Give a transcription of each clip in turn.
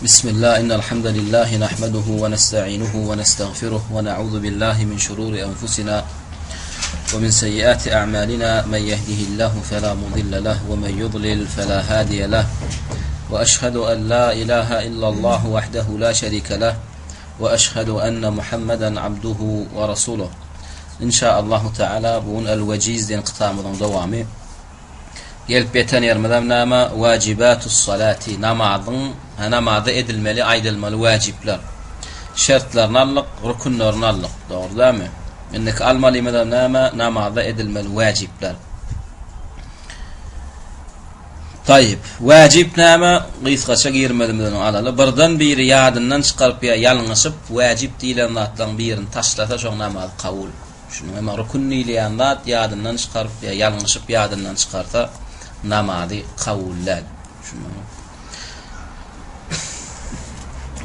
بسم الله إن الحمد لله نحمده ونستعينه ونستغفره ونعوذ بالله من شرور أنفسنا ومن سيئات أعمالنا من يهده الله فلا مضل له ومن يضلل فلا هادي له وأشهد أن لا إله إلا الله وحده لا شريك له وأشهد أن محمدا عبده ورسوله إن شاء الله تعالى بون الوجيز دين قطام دوامي يلبيتن يرمدم ناما واجبات الصلاة namazı edilmeli, aydılmalı vacipler. Şartlar nallık, rükunlar nallık. Doğru değil mi? İnnek almalı imedem namazı edilmeli vacipler. Tayyip. Vacip nama qıyıskaça girmedimden alalı. Birden biri yadından çıkarıp ya yalınışıp vacip deyilen zatlan birini taşlata çok namazı kavul. Şunu ama rükun neyleyen zat yadından çıkarıp ya yalınışıp yadından çıkarta namazı kavuller. Şunu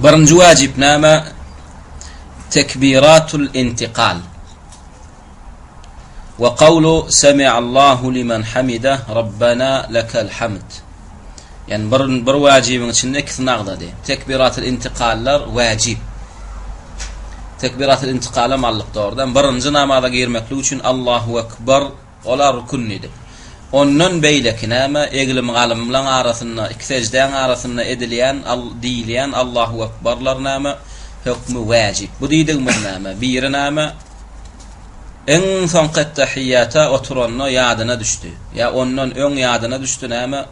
birinci vacip nama tekbiratul intiqal ve kavlu semi'allahu limen hamide rabbana lekal hamd. Yani bir vacibin içinde ikisi nağdadı. Tekbiratul intiqallar vacib. Tekbiratul intiqala mallık doğrudan. Birinci namaza girmekli için Allahu Ekber olar rükünnidir. Ondan beyleki nama eglim galimlan arasında iki secden arasında edilen Allahu Ekberlar nama hükmü vacib. Bu deydiğimiz nama bir nama en son tahiyyata oturanna yadına düştü. Ya ondan ön yadına düştü nama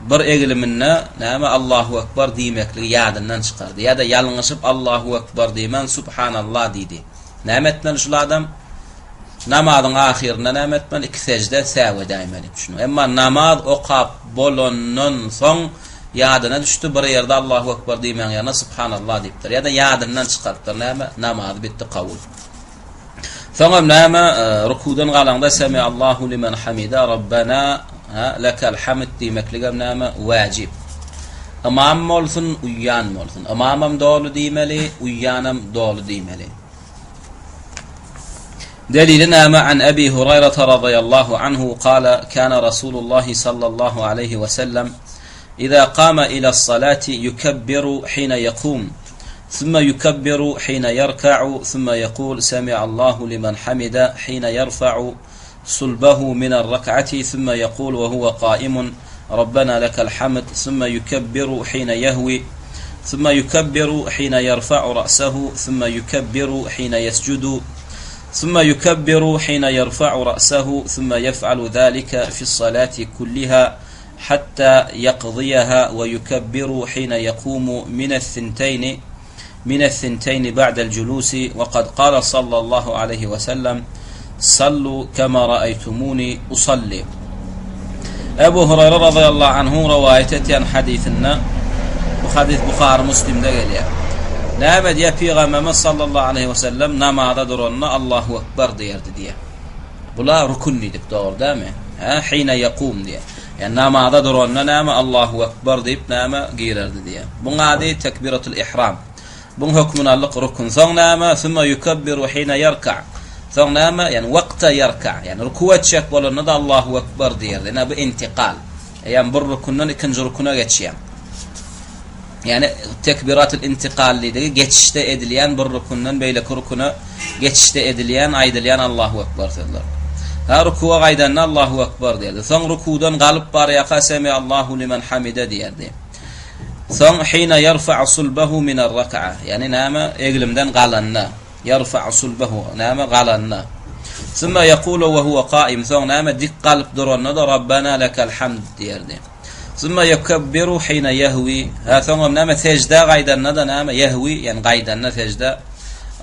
bir egiliminne nama Allahu Ekber demekli yadından çıkardı. Ya da yalınışıp Allahu Ekber demen subhanallah dedi. Nametmen şu adam namazın ahirinde nametmen iki secde savi daimeli şunu. Ama namaz okap bolonun son yadına düştü bir yerde Allahu Ekber demen yana subhanallah deyiptir. Ya da yadından çıkarttır namaz bitti kavul. Sonra nama rukudan qalanda semi'allahu limen hamide rabbana lekal hamd demekligem nama vacib. Imam olsun uyyan olsun. Imamam doğru demeli, uyyanam doğru demeli. دليلنا عن أبي هريرة رضي الله عنه قال كان رسول الله صلى الله عليه وسلم إذا قام إلى الصلاة يكبر حين يقوم ثم يكبر حين يركع ثم يقول سمع الله لمن حمد حين يرفع صلبه من الركعة ثم يقول وهو قائم ربنا لك الحمد ثم يكبر حين يهوي ثم يكبر حين يرفع رأسه ثم يكبر حين يسجد ثم يكبر حين يرفع رأسه ثم يفعل ذلك في الصلاة كلها حتى يقضيها ويكبر حين يقوم من الثنتين بعد الجلوس وقد قال صلى الله عليه وسلم صلوا كما رأيتموني أصلي. أبو هريرة رضي الله عنه روايته عن حديثنا وحديث بخاري مسلم دقيقة Näme diye Peygamberimiz sallallahu aleyhi ve sellem namazda duranna Allahu Ekber derdi diye. Bula rükün dedik doğru değil mi? Hine yakum diye. Yani namazda duranna näme Allahu Ekber deyip näme girerdi diye. Buna adı tekbiratul ihram. Bunun hükmünü allık rükün. Sonra näme thumma yukabbiru hine yerka'. Sonra näme yani vakta yerka'. Yani rükû edecek bolanna da Allahu Ekber derdi. Yani bu intikal. Yani bir rükünden ikinci rüküne geçiyor. Yani tekbiratul intikalli geçişte edilen bir rükünden beylek rüküne geçişte edilen aydilen Allahu Ekber dediler. Ha rükûa gaydanna Allahu Ekber derdi. Son rükûdan galıp baraya semi'allahu limen hamide derdi. Son hina yerfa' sulbahu min er-rak'a. Yani nama eglimden galanna. Yerfa' sulbahu nama galanna. Thumma yaqulu ve huve qa'im. Son nama dik qalb duranna da Rabbana lekal hamd derdi. ثم يكبر حين يهوي ثم نام سجدة غيدا ندا نام يهوي يعني غيدا سجدة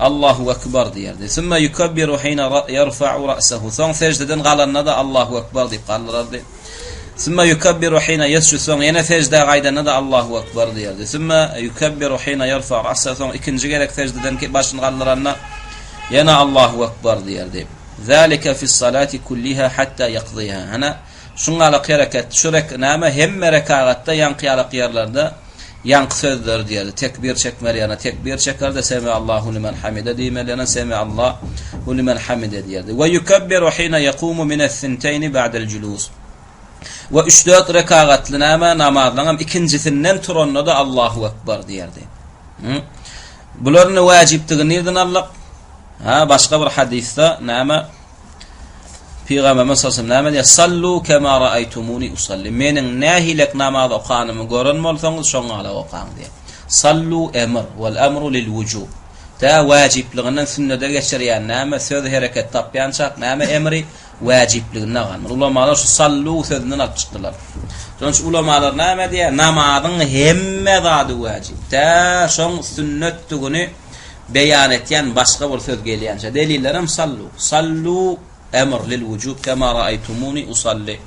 الله أكبر ديردي ثم يكبر حين يرفع رأسه ثم سجدة غالا ندا الله أكبر دي قال رضي ثم يكبر حين يسجد ثم ين سجدة غيدا ندا الله أكبر ديردي ثم يكبر حين يرفع رأسه ثم إكن جيلك سجدة باش نغلرنا ينا الله أكبر ديردي ذلك في الصلاة كلها حتى يقضيها هنا şungalık hareket şurek nama hem rekatta yankıyalık yerlerde yankı sözdür diyor. Tekbir çekmeli yana tekbir çeker de semi'allahu limen hamide demeli yana semi'allahu limen hamide diyor. Ve yukabbiru hina yaqumu min es-sintayn ba'da'l-julus. Ve 3-4 rekatlı namazdan ikincisinden turanna da Allahu Ekber diýerdi. Bularny wajibdigini nerden Allah? Başga bir hadisde Peygamberimiz sallallahu aleyhi ve sellem sallu kema ra'aytumuni usalli. Menin nahilek namaz okanymı görün bolsaňyz şoňa okan diye. Sallu emr wal amru lil wujub. Ta wajibliginden sünnete geçirýän näme söz hereket tapýançak näme emri wajibliginden galan. Ulamalar şu sallu sözünden açykdylar. Şoň ulamalar näme diýär? Namazyň hemme zady wajib. Ta şoň sünnetdigini beýan etýän başga bir söz gelýänçe delillerim sallu. Sallu emr lil wujub kema ra'aytumuni usalli.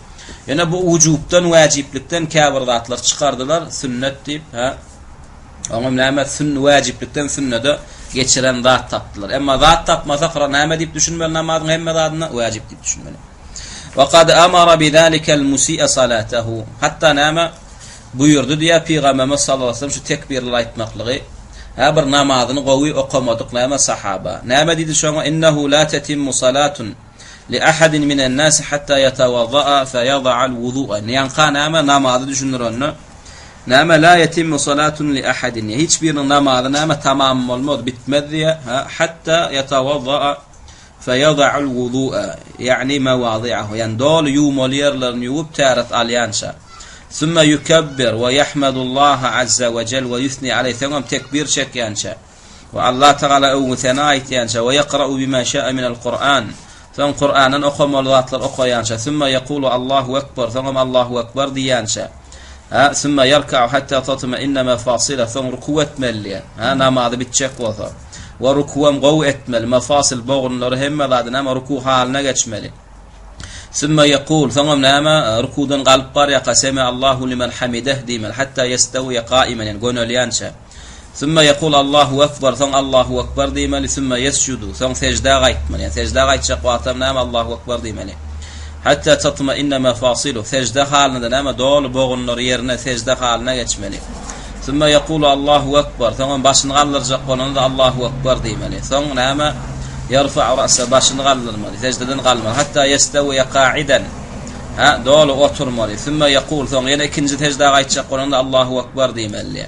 Yana bu wujubdan wajiblikden käbir zatlar çykardylar sünnet diýip Ama näme wajiblikden sünnede geçiren zat tapdylar. Emma zat tapmasa qara näme diýip düşünmeli namazyň hemme zadyna wajib diýip düşünmeli. Wa qad amara bidalikel musii'a salatahu. Hatta näme buyurdu diýär Peygamberimiz sallallahu aleyhi ve sellem şu tekbirleri aýtmaklygy. Bir namazyny gowy okamadyk näme sahaba. Näme diýdi şoňa innehu la tatimmu salatun li ahadin minen nas hatta yatawadda'a fa yad'al wudu'a. Ýa-ni näme namazy düşünüränne Näme la yetimmu salatun li ahadin. Hiçbir namazy näme tamam bolmaz, bitmez diye. Hatta yatawadda'a fa yad'al wudu'a. Yani mawadi'ahu. Yani dol yumol yerlerini yuwup tarat alyança. Thumma yukabbir ve yahmadullaha azza ve cel ve yusni aleyhi. Tamam tekbir çekyança. Ve Allah Teala öwü sana aýtyança ve yaqra'u bima şa'a minel Qur'an. Son Qur'an'ın okumaly zatlar okuyança. Thumma yaqulu Allahu ekber. Tamam Allahu ekber diýänçä. ثم يركع حتى تطمئن مفاصله ثم ركوع etmeli. Namazy bitjek bolsa. Wa rukuwam gow etmeli. Mafasil boğunlary hemme zadyna ruku haline geçmeli. ثم يقول ثم näme rukudan galyp bar ya qasama Allahu limen hamidah diýmeli hatta yastawi qa'iman yani gönölýänçä. ثم يقول Allahu ekber ثم Allahu ekber diýmeli. ثم يسجد ثم secde gaýtmeli. Yani secde gaýtjak wagtam näme Allahu ekber diýmeli. Hatta tatma'inna mafasilu secde halinde näme dol boğunlar yerine secde haline geçmeli. Thumma yaqulu Allahu ekber. Tamam başyny galdyrjak bolanda Allahu ekber diýmeli. Soň näme yarfa'u ra'sa başyny galdyrmaly. Secdeden galmaly. Hatta yastawi qa'idan. Dol oturmaly. Thumma yaqul soň ýene ikinji secde gaýtjak bolanda Allahu ekber diýmeli.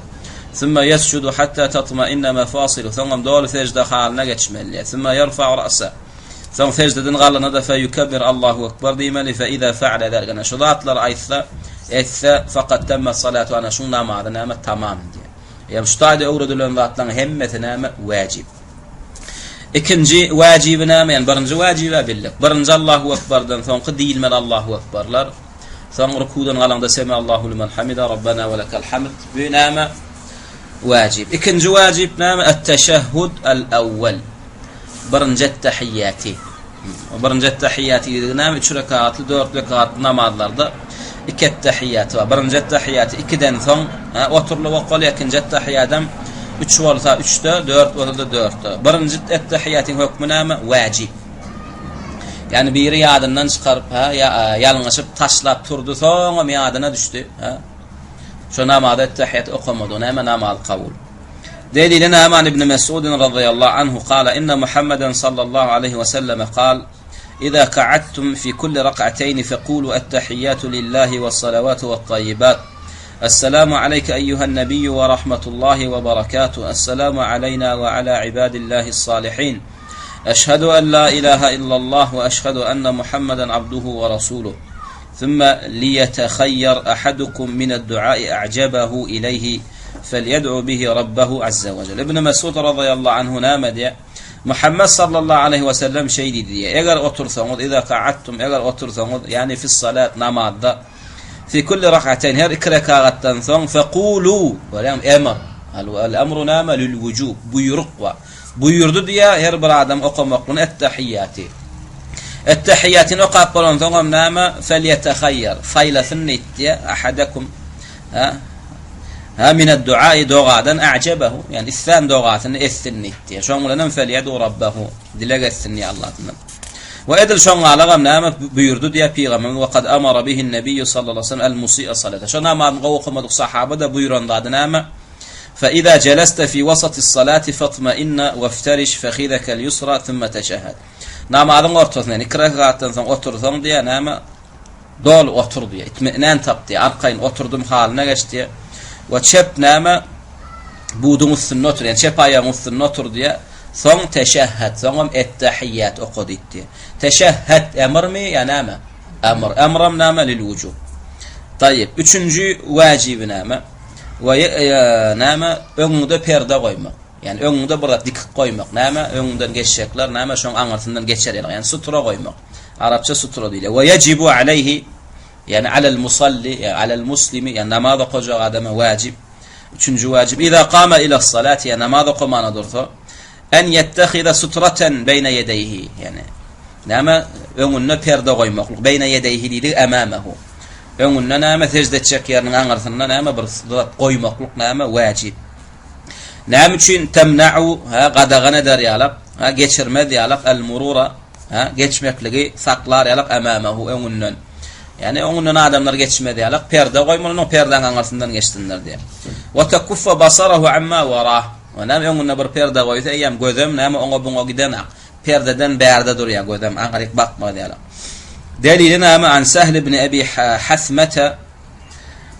Thumma yasjudu hatta tatma'inna mafasilu. Soň dol secde haline geçmeli. Thumma yarfa'u ra'sa Son secdeden galana da fe yukabbir Allahu ekber diýmeli fe iza fa'ala zalika. Şu zatlar aýtsa etse faqat tamma salatu ana şu namazy näme tamam diýär. Ýa-ni şu taýda öwredilen zatlaryň hemmesi näme wajib. İkinji wajibi näme? Yani birinji wajiba billik. Birinji Allahu ekberden soňky diýilmeli Allahu ekberler. Soň rukudan galanda sema Allahu limen hamida rabbana ve lekal hamd. Bu näme wajib. İkinji wajib näme? Et-teşehhud el-awwal. Birinji tahiyyati. Birinji tahiyyati näme 3 rekatly 4 rekatly namazlarda 2 tahiyyat var. Birinji tahiyyati 2den soň oturly wagtly ikinji tahiyyatdan 3 bolsa 3de 4 bolsa 4de. Birinji tahiyyatyň hökmü näme? Wajib. Yani biri ýadyndan çykaryp ýalňyşyp taşlap turdy soň ýadyna düşdi. Şu namazda tahiyyat okamady näme namaz kabul. دليلنا عن ابن مسعود رضي الله عنه قال إن محمدا صلى الله عليه وسلم قال إذا قعدتم في كل ركعتين فقولوا التحيات لله والصلوات والطيبات السلام عليك أيها النبي ورحمة الله وبركاته السلام علينا وعلى عباد الله الصالحين أشهد أن لا إله إلا الله وأشهد أن محمدا عبده ورسوله ثم ليتخير أحدكم من الدعاء أعجبه إليه فليدعو به ربه عز وجل. ابن Mesud radıyallahu anhu näme Muhammed sallallahu aleyhi ve sellem şey dedi. Eğer otursanız, iza qa'attum, eğer otursanız, yani fi salat namazda, fi kulli rak'atayn her iki rekattan soň faqulu, yani emr. El-emru näme lil wujub, buyruk wa. Buyurdu diye her bir adam okamaklyny et-tahiyyati. Et-tahiyyatyny okap bolan soň näme felyetahayyar, faylasyn etdi ahadakum من الدعاء دوغادن أعجبه يعني الثان دوغاتن الثنيت شون ولنم فليدعو ربه دلغ الثني الله تمام وإدل شون على نام بيردو ديا بيغمم وقد أمر به النبي صلى الله عليه وسلم المسيء صلاة شون ما مغوق مدق صحابة دا بيران دادنام فإذا جلست في وسط الصلاة فاطمئن وافترش فخذك اليسرى ثم تشهد نام هذا أرتوثنين كرهاتن ثم أرتوثن ديا نام dol oturdu, itminen tapdı, arkayın oturdum haline geçti. Ve çep nama budun üstüne oturdu, yani çep ayağın üstüne oturdu ya. Son teşehhüd, son ettehiyyat okudu itti. Teşehhüd emir mi ya nama? Emr. Emram nama lil vücub. Tayyib. Üçüncü vacibi nama. Ve nama önünde perde koymak. Yani önünde burada dikik koymak. Nama önünden geçecekler. Nama şun anartından geçerler. Yani sutura koymak. Arapça sutura değil. Ve yecibu aleyhi, yani alel musalli, yani alel muslimi, yani namaza koyacak adama vacib. Üçüncü vacib. İza kâme ila salati, yani namaza koymana durdu. En yettehide sutraten beyne yedeyhi, yani nama önüne perde koymak. Beyne yedeyhi dedi emâmehu. Önüne nama secde edecek yerinin anartından nama bir koymaklık nama vacib. Nam için temna'u qadağana der yalap, geçirme diyalap el murura, geçmekliği saklar yalap emâmehu önünden. Yani önünden adamlar geçme diyalap perde koymanın o perden anartından geçtinler diye. Ve tekuffa basarahu amma varah. Ve nam önüne bir perde koysa eyyam gözüm nama ona buna giden perdeden berde dur ya gözüm angarik bakma diyalap. Delili nama an Sehl ibn Abi Hasmete.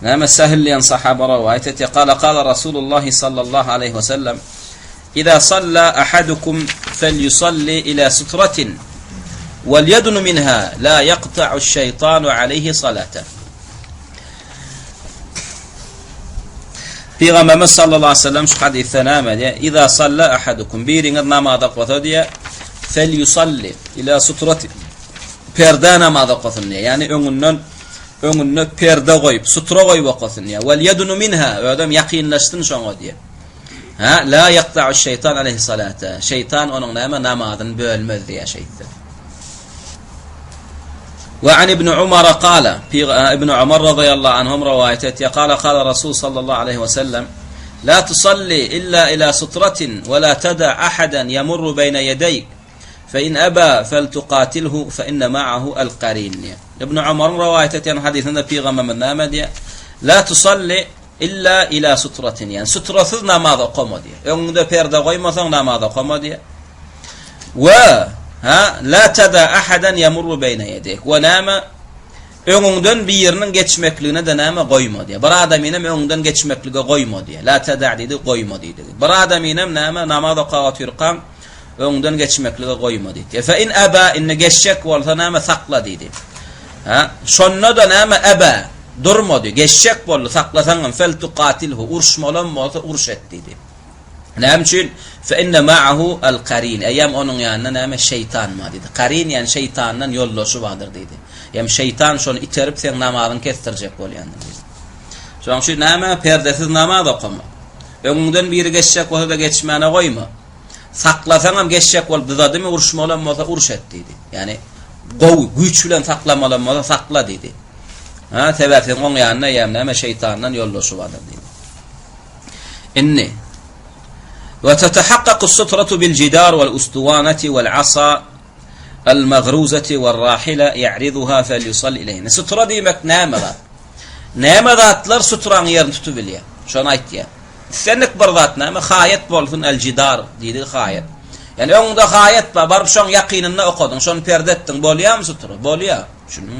نعم سهل لأن صحابة روايته قال رسول الله صلى الله عليه وسلم إذا صلى أحدكم فليصلي إلى سترة وليدن منها لا يقطع الشيطان عليه صلاته. Peygamberimiz sallallahu aleyhi ve sellem şu hadiste namede İza salla ahadukum biriniz namazda kılsa diye felyusalli ila sutrati perde namazda kılsın diye yani önüne perde koyup sutra koyup okusun ya vel yedunu minha adam yakinlaştın şoňa diye la yaqta'u şeytan aleyhi salata şeytan onun namazını bölmez diye şeytan. Ve an ibn Umar qala ibn Umar radıyallahu anhum rivayet ya qala Rasul sallallahu aleyhi ve sellem la tusalli illa ila sutratin ve la tada ahadan yamurru beyne yedeyk فإن أبى فلتقاتله فإن معه القرين. ابن عمر روايته يعني حديثنا في غمم النامدية لا تصلي إلا إلى سترة يعني سترة نماذا قمدية يوم بيردا قيمة نماذا قمدية لا تدع أحدا يمر بين يديك ونام öňünden bir ýeriniň geçmekligine de näme goýma diýe. Bir adamynem öňünden geçmeklige goýma diýe. La tad'a diýdi, goýma diýdi. Bir adamynem näme namaza qagat ýurkan öňünden geçmeklige goýma diýdi. Fe in aba inne geçecek bolsa näme sakla diýdi. Şonna da näme aba durma diýdi. Geçecek bolsa saklasaň fel tuqatilhu urşmalan bolsa urş et diýdi. Näme üçin? Fe inne ma'ahu al-qarin. Eýem onuň ýanyna näme şeytan ma diýdi. Qarin ýani şeytandan ýollaşy bardyr diýdi. Ýa-ni şeytan şonu iterip sen namazyny kestirjek bolýandyr diýdi. Şoň şu näme perdesiz namaz okuma. Öňünden biri geçecek bolsa da geçmäne goýma. Saklasaňam geçecek bolup zadymy urşmalan bolsa urş et diýdi. Ýani güç bilen saklamalan bolsa sakla diýdi. Sebäpsiň oň ýanyna ýa näme şeytandan ýollaşy bardyr diýdi. Inni وتتحقق السترة بالجدار والأسطوانة والعصا المغروزة والراحلة يعرضها فليصلي إليهن. Sutra demek nämeler? Nämeler sutran yerini tutubilýär. Şonu aýtdy. Senek bir zat näme? Hayat bolsun el-jidar diýdi hayat. Yani öňünde hayat bar, şoň yakynyna okudyň, şonu perde etdiň, bolýarmy sutra? Bolýar. Şunu.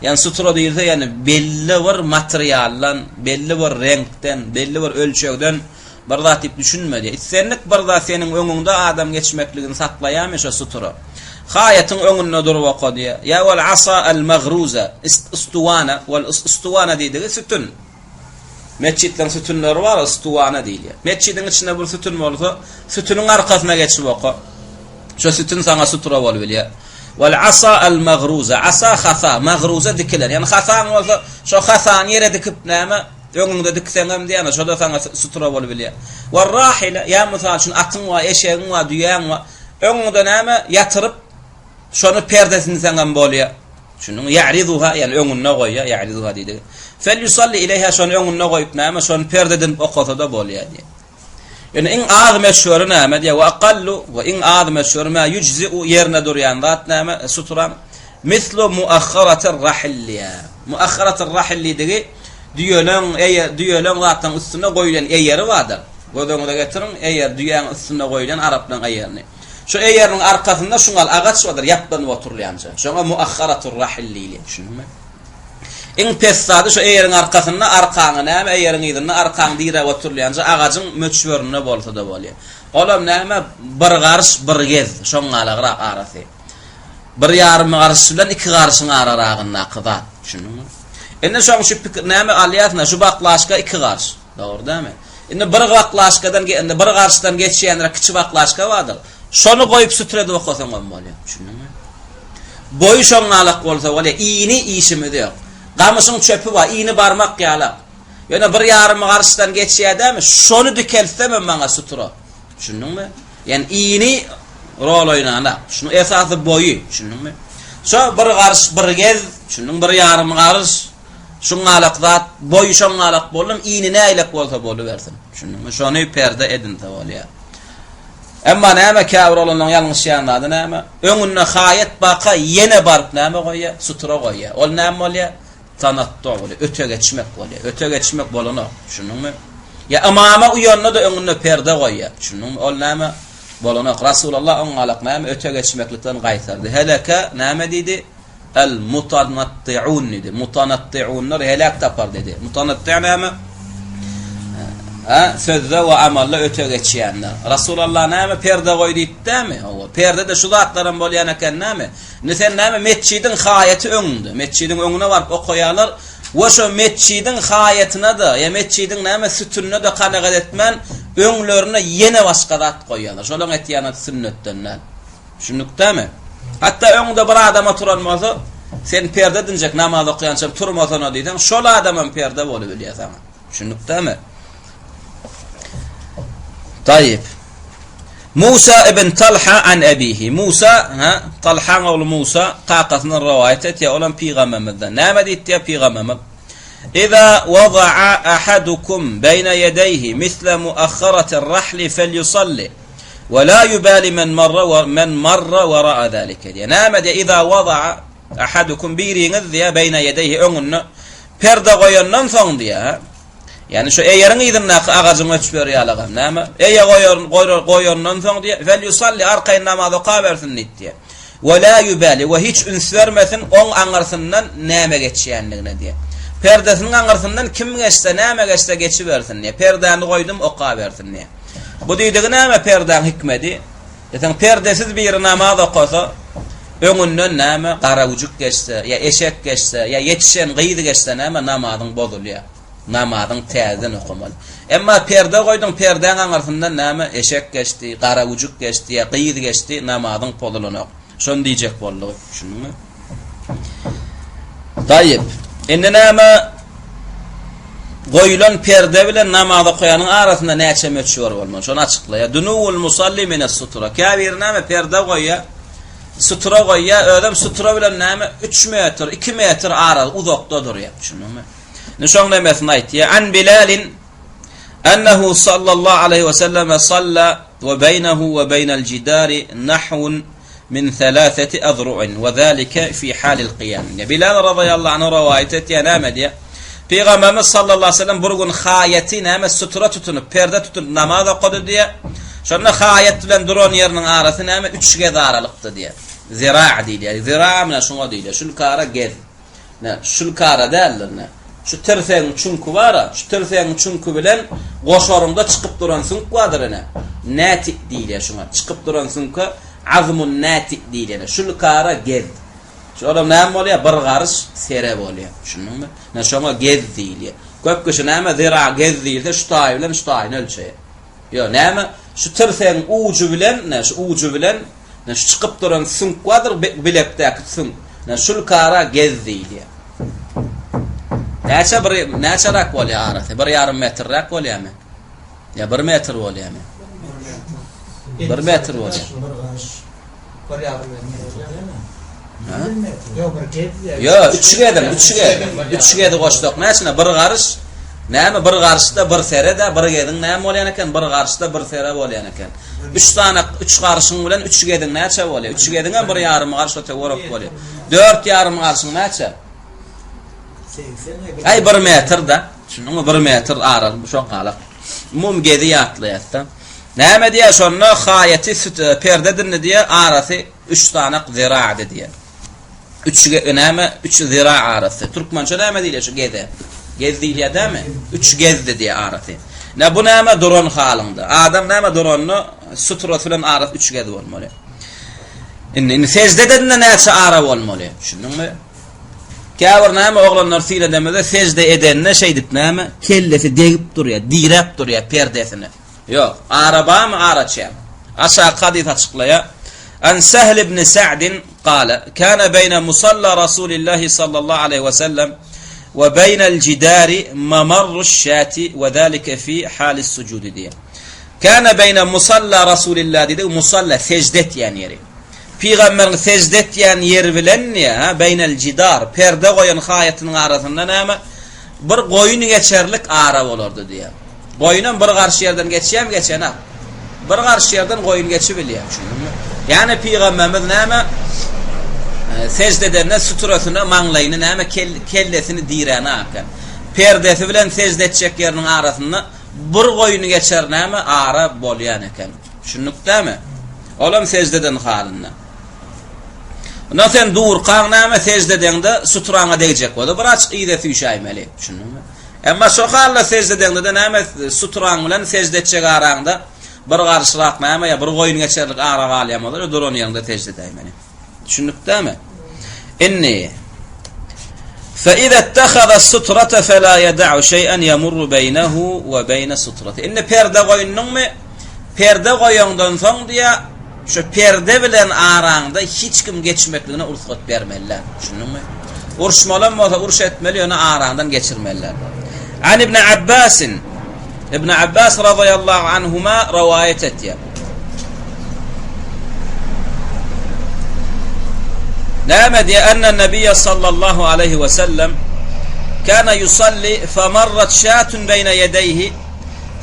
Yani sutra diýilse yani belli bir materialdan, belli bir renkden, belli bir ölçekden bir zat dip düşünme diye. Senlik bir zat senin öňüňde adam geçmekligini saklaýarmy şu sutra. Hayatyň öňünde durup okudy. Ya wal asa al maghruza istuwana wal istuwana diýdi sütun. Mescidden sütunlar var, istuwana diýilýär. Mescidin içinde bir sütun bolsa, sütunun arkasyna geçip oku. Şu sütun sana sutra bolup bilýär. Wal asa al maghruza, asa khasa, maghruza dikiler. Yani khasan bolsa, şu khasan ýere dikip näme öňüňde dikseňem diýene, şoda sana sutra bolup bilýär. War rahila, ya mysal şun atyň we eşegiň we düýäň we öňüňde näme ýatyryp şonu perdesini seňem bolýar. Şunu ya'riduha yani öňüne goýýar, ya'riduha diýdi. Fel yusalli ileyha şonu öňüne goýup näme şonu perdeden okasa da bolýar diýe. Yani in az meşhur näme diýe we aqallu we in az meşhur ma yujzi'u ýerine durýan zat näme sutran mislu muakhkharatir rahilliya. Muakhkharatir rahilli düýelen zatdan üstüne goýulan eýeri vardyr. Gözüňizde getirin, eýer düýäň üstüne goýulan arapdan eýerini. Şu eýeriniň arkasynda şuňal agaç bardyr, ýaplanıp oturýança. Şoňa muakhkharatur rahilli diýilýär. Şunumy? in pessadı şu eğerin arkasında arqaňa näme eğerin ýerine arqaň diýre oturýança agaçyň möçbörüne bolsa da bolýar. Olam näme bir garş bir gez şoňalagrak arasy. Bir ýarym garş bilen iki garşyň araragyna qydat. Şunuňmy? Indi şoň şu näme alýatna şu baklaşka iki garş. Dogry dämi? Indi bir baklaşkadan indi bir garşdan geçýänler kiçi baklaşka bardyr. Şonu goýup sütrede okasaň bolýar. Şunuňmy? Boyu şoňalak bolsa bolýar. Iýini işimide ýok. Gamysyň çöpü var, iýini barmak ýalak. Ýöne bir ýarym garşdan geçýädämi? Şonu dükelsem maňa sutra. Şunuňmy? Yani iýini rol oýnana. Şunu esasy boyu, şunuňmy? Şo bir garş bir gez, şunuň bir ýarym garş, şoňalak zat, boyu şoňalak bolum, iýini näýlek bolsa boluversin. Şunuňmy? Şonu perde edin ta bolýar. Emma näme käbir olanyň ýalňyş ýanady näme? Öňüne haýat baqa ýene barp näme goýýar? Sutra goýýar. Ol näme bolýar? Tanattu bolýar. Öte geçmek bolýar. Öte geçmek bolana. Şunuňmy? Ya amama uýanna da öňüne perde goýýar. Şunuňmy? Ol näme? Bolana. Rasulullah oň alak näme öte geçmeklikden gaýtardy. Helaka näme diýdi? El mutanatti'un diýdi. Mutanatti'unlar helak tapar dedi. Mutanatti' näme? Sözde ve amalla öte geçýänler. Rasulullah näme perde goýdy diýdimi? O perde de şu zatlaryň bolýan eken näme? Nesen näme mescidin haýaty öňünde. Mescidin öňüne barıp okuýarlar. Ve şu mescidin haýatyna da, ya mescidin näme sütününe de kanagat etmen öňlerine ýene başga zat goýýarlar. Şolaň etýän sünnetden. Şunukdamy? Hatta öňünde bir adam oturan bolsa, sen perde dinjek namaz okuýança turmasana diýsen, şol adamın perde bolup bilýärsən. Şunukdamy? طيب موسى ابن طلحة عن أبيه موسى طلحة أو موسى قاقتنا الرواية يا أولم بيغمم نام ديت يا بيغمم إذا وضع أحدكم بين يديه مثل مؤخرة الرحل فليصلي ولا يبالي من مر وراء ذلك نام دي إذا وضع أحدكم بيرين بين يديه أنن perda goýandan soň diýär. Yani şu eýeriň ýerine agazyňa çüper ýalagam, näme? Eýe goýandan soň diýär, "Fel yusalli arkaýyn namaz okabersin" diýär. "Ve la yubali" we hiç üns vermesin oň aňarsyndan näme geçýänligine diýär. Perdesiniň aňarsyndan kim geçse, näme geçse geçibersin diýär. Perdäni goýdum okabersin diýär. Bu diýdigi näme perdeň hikmeti? Ýa-da perdesiz bir namaz okasa, öňünden näme gara ujuk geçse, ya eşek geçse, ya yetişen gyýdy geçse näme namazyň bozulýar. Namazyň täzeden okumaly. Emma perde goýdun, perdeň aňarsyndan näme eşek geçdi, gara ujuk geçdi, ya gyýdy geçdi, namazyň pozulanyk. Şonu diýjek boldy, şunuňmy? Tayyip. Indi näme goýulan perde bilen namazy goýanyň arasynda näçe möçüwer bolmaly? Şonu açyklaýar. Dunul musalli minas sutra. Käbir näme perde goýýar? Sutra goýýar, ödem sutra bilen näme 3 metr, 2 metr ara uzakda durýar. Şunuňmy? Nişan demesini aýtdy. An Bilalin annahu sallallahu aleyhi ve sellem salla ve beynehu ve beynel jidari nahwun min 3 azru'in ve zalika fi halil qiyam. Bilal radıyallahu anhu rivayet etdi näme diýär? Peygamberimiz sallallahu aleyhi ve sellem bir gün haýaty näme sutra tutunup, perde tutunup namaz okudy diýär. Şonda haýat bilen duran ýeriniň arasy näme 3 gez aralykda diýär. Zira' diýär. Zira' bilen şoňa diýär. Şul kara gez. Şul kara däldirne. Şu terseň çunku bara, şu terseň çunku bilen goşarynda çykyp duran sunk wadyrına. Nati diýilýär şoňa. Çykyp duran sunka azmun nati diýilýär. Şul kara gez. Şu adam näme bolýar? Bir garys sere bolýar. Şunuňmy? Şoňa gez diýilýär. Köp kişi näme zira' gez diýilse şu taý bilen şu taýyny ölçeýär. Yo näme? Şu terseň uju bilen, şu uju bilen şu çykyp duran sunk wadyr bilekdäki sunk. Şul kara gez diýilýär. Näçe rak bolýar arasy? 1,5 metr rak bolýarmy? Ya 1 metr bolýarmy? 1 metr bolýar. 1,5 metr. Yo, 3 gedi goşduk. Näçe bir garys? Näme bir garysda bir serede, bir gedin näme bolýan eken? Bir garysda bir sere bolýan eken. 3 tane 3 garysyň bilen 3 gedin näçe bolýar? 3 gediňe 1,5 garys öte gorap bolýar. 4,5 garysyň näçe? Ay 1 metr da. Şunu 1 metr ara şoň galak. Mum gedi ýatlaýatda. Näme diýär şonu haýaty perde dinne diýär arasy 3 tane zira' diýär. 3 näme 3 zira arası. Türkmençe näme diýilýär şu gede. Gez diýilýär dämi? 3 gezdi diýe arasy. Ne bu näme duran halynda. Adam näme duranny sutra bilen arasy 3 gez bolmaly. Inni secdeden näçe ara bolmaly. Şunuňmy? Käbir näme oglanlar sile demede secde edenne şey dip näme? Kellesi degip durýar, direp durýar perdesini. Yok, araba mı araçya? Aşağı hadis açıklaýar. An Sahl ibn Sa'd قال كان بين مصلى رسول الله صلى الله عليه وسلم وبين الجدار ممر الشاة وذلك في حال السجود diye. كان بين مصلى رسول الله dedi musalla secdet yani yeri. Peygamberin secdet yani yer bilen ya beynel cidar perde koyan hayatynyň arasynda näme bir goýun geçerlik ara bolardy diye. Goýundan bir garşy yerden geçýär geçene. Bir garşy yerden goýun geçip bilýär. Yani Peygamberimiz näme secdeden sutrasyna maňlaýyny näme kellesini diýräne akan. Perdesi bilen secde etjek ýeriniň arasynda bir goýuny geçer näme ara bolýan eken. Şunuňdämi? Olam secdeden halynda. Ondan sen dur qaň näme secdedende sutraňa degijek boldy. Bir açyk ýyda süýşäýmeli. Şunuňmy? Emma şo halla secdedende de näme sutraň bilen secde etjek araňda bir garşyrak näme ýa bir goýun geçerlik ara galýamalar, duran ýerinde secde edýmeli. Şunuňdämi? Inni فإذا اتخذ السترة فلا يدع شيئا يمر بينه وبين السترة. إن perde goýunňmy perde goýandan soň diýe şu perde bilen araňda hiç kim geçmekligine ursat bermeliler. Şunuňmy? Urşmalan bolsa urş etmeli, ýöne araňdan geçirmeliler. An İbn Abbas radıyallahu anhuma rivayet etdi. نامد أن النبي صلى الله عليه وسلم كان يصلي فمرت شاة بين يديه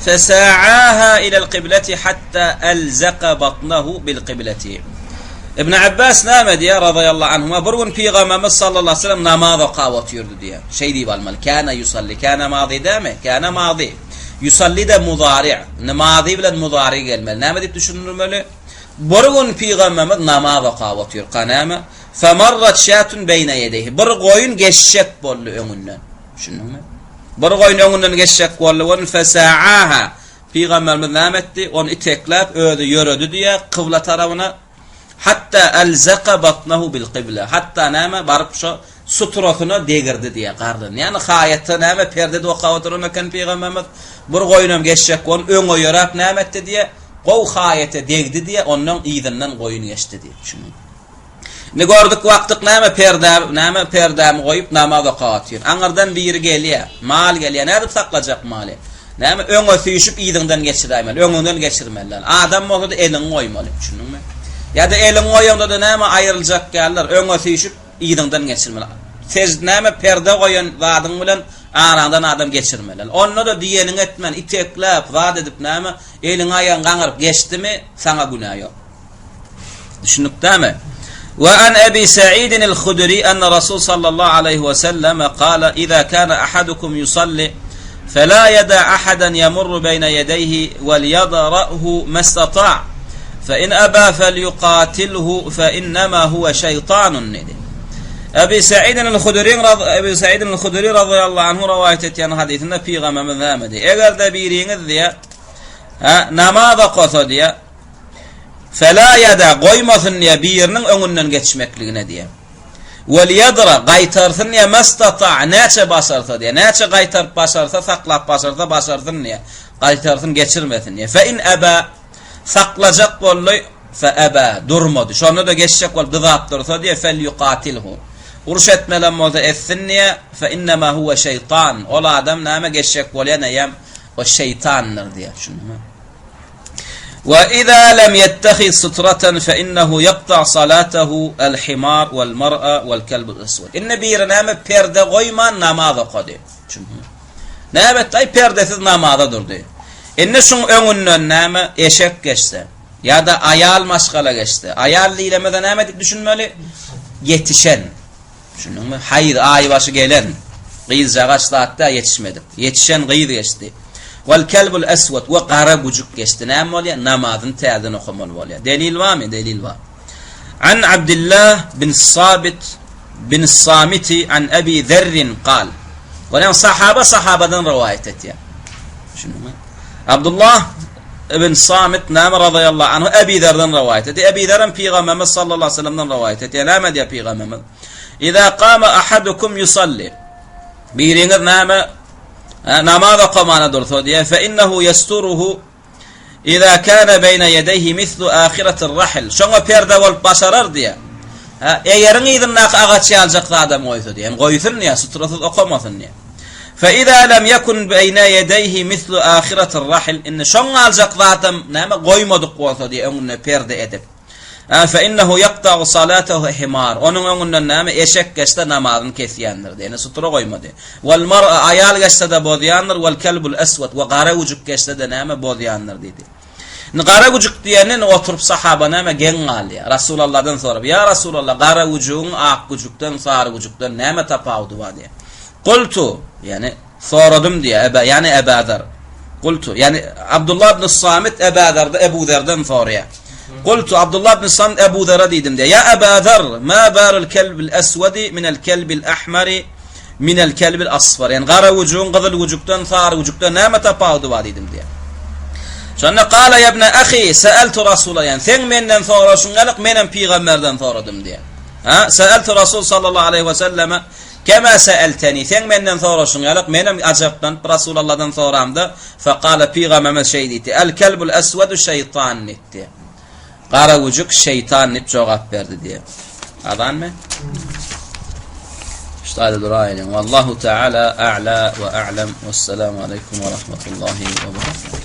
فساعاها إلى القبلة حتى ألزق بطنه بالقبلة. ابن Abbas نامد يا رضي الله عنهما برغن Peygamberimiz صلى الله عليه وسلم namazı qawatýardy diye. Şey diýip almaly. Kana yusalli, kana madi däme? Kana madi. Yusalli de mudari'. Madi bilen mudari gelmeli. Näme diýip düşünürmeli? Burgun Peygamberimiz namazı qawatýar. Qanama famarrat şatun beyne yedeyhi. Bir goýun geçşek boldy öňünden. Şunuňmy? Bir goýun öňünden geçşek boldy. Onu fesaaha. Peygamberimiz näme etdi? Onu iteklap öýde ýöredi diye kıbla tarabyna hatta alzaqa batnahu bil qibla. Hatta näme baryp şo sutrasyna degirdi diye gardy. Yani hayatda näme perdede okawatyryn eken Peygamberimiz bir goýunam geçşek bol öňe ýörap näme etdi diye gow hayata degdi diye ondan ýygynyň goýun geçdi diye. Şunuň. Ne gördük wagtyk näme perdämi goýup namaza qawatýar. Aňardan biri gelýär, mal gelýär, näde saklajak maly? Näme öňe süýüşüp ýygynyň geçirmäli, öňünden geçirmeliler. Adam bolsa da elini goýmaly, düşündiňmi? Ya da elini goýanda da näme aýryljak gelýär, öňe süýüşüp ýygynyň geçirmeli. Siz näme perde goýan wadyň bilen araňdan adam geçirmeli. Onda da diýeniň etmen, iteklap, wad edip näme eliň aýagyň gaňyryp geçdimi, saňa günah ýok. Düşündikmi? وعن أبي سعيد الخدري أن رسول صلى الله عليه وسلم قال إذا كان أحدكم يصلي فلا يدع أحدا يمر بين يديه وليضرأه ما استطاع فإن أبى فليقاتله فإنما هو شيطان. أبي سعيد الخدري رضي الله عنه رواية عن حديثنا في غمام ذامدي eğer de biriniz diye namaza qosa diye فلا يدع qoymasın diye birinin öňünden geçmekligine diye. Wal yadra qaytarsın diye mastata näçe basarsa diye. Näçe qaytarıp basarsa saklap basarsın diye. Qaytarsın geçirmesin diye. Fe in aba saklajak bolly fe aba durmady. Şonu da geçecek bol dıvap dursa diye fel yuqatilhu. Uruş etmelen bolsa etsin diye fe innema huwa şeytan. Ol adam näme geçecek bolýan aýam o şeytandır diye. Şunu. وإذا لم يتخذ سترة فإنه يقطع صلاته الحمار والمرأة والكلب الأسود. إن بيرنامه perde goýman namaza qady. Näme tay perdesiz namaza durdy. Inne şoň öňünden näme eşek geçse ya da ayal maşgala geçse. Ayal diýlemede näme diýip düşünmeli? Yetişen. Şunuňmy? Hayır ay başı gelen. Gyýyz jagaçlatda yetişmedi. Yetişen gyýyz geçdi. والكلب الأسود وقرا بوجك geçti bolýar namazyn täzeden okumaly bolýar. Delil barmy? Delil bar. An Abdullah bin Sabit بن الصامت عن أبي ذر قال. ولأن صحابة رواية يعني. شنو عبد الله بن صامت نام رضي الله عنه أبي ذر رواية. أبي ذر بيغمم صلى الله عليه وسلم رواية. نام دي بيغمم إذا قام أحدكم يصلي بيرينغ نام نماذا قمانا دورثوديا فإنه يستره إذا كان بين يديه مثل آخرة الرحل. شنو بيردا والبشرر ديا يرني إذا ناق أغتشي الجقد آدم غويثوديا غويثني سترث أقامثني. فإذا لم يكن بين يديه مثل آخرة الرحل إن شنو الجقد آدم نام غوي مدقوثوديا أن بيردا أدب فإنه يقطع صلاته حمار. ونقول النام إشك كستنا مارن كثيانر دينا سترة غوي مده. والمرأة عيال كستدا بوديانر والكلب الأسود وقارا وجك كستدا نام بوديانر ديدي. نقارا وجك ديانن وطرب صحابة نام جنغال يا رسول الله دن ثورب يا رسول الله قارا وجون آق وجكتن صار وجكتن نام تباود وادي. قلت يعني ثوردم دي أبا يعني أبا ذر. قلت يعني عبد الله بن الصامت أبا ذر أبو ذر دن ثوريا. قلت عبد الله بن الصامت أبو ذر ديدم دي يا أبا ذر ما بال الكلب الأسود من الكلب الأحمر من الكلب الأصفر. يعني غار وجون قذل وجكتن ثار وجكتن نام تباود واديدم دي. شأن قال يا ابن أخي سألت رسول الله يعني ثم من ثور شنقلق من بيغمر دن ثور دم دي سألت رسول صلى الله عليه وسلم كما سألتني ثم من ثور شنقلق من أجبتن رسول الله دن ثور عمدا فقال بيغمر شيديتي الكلب الأسود الشيطان نتي قارا وجك شيطان نبجوغات برد دي هذا عنه اشتغل دراية والله تعالى أعلى وأعلم والسلام عليكم ورحمة الله وبركاته.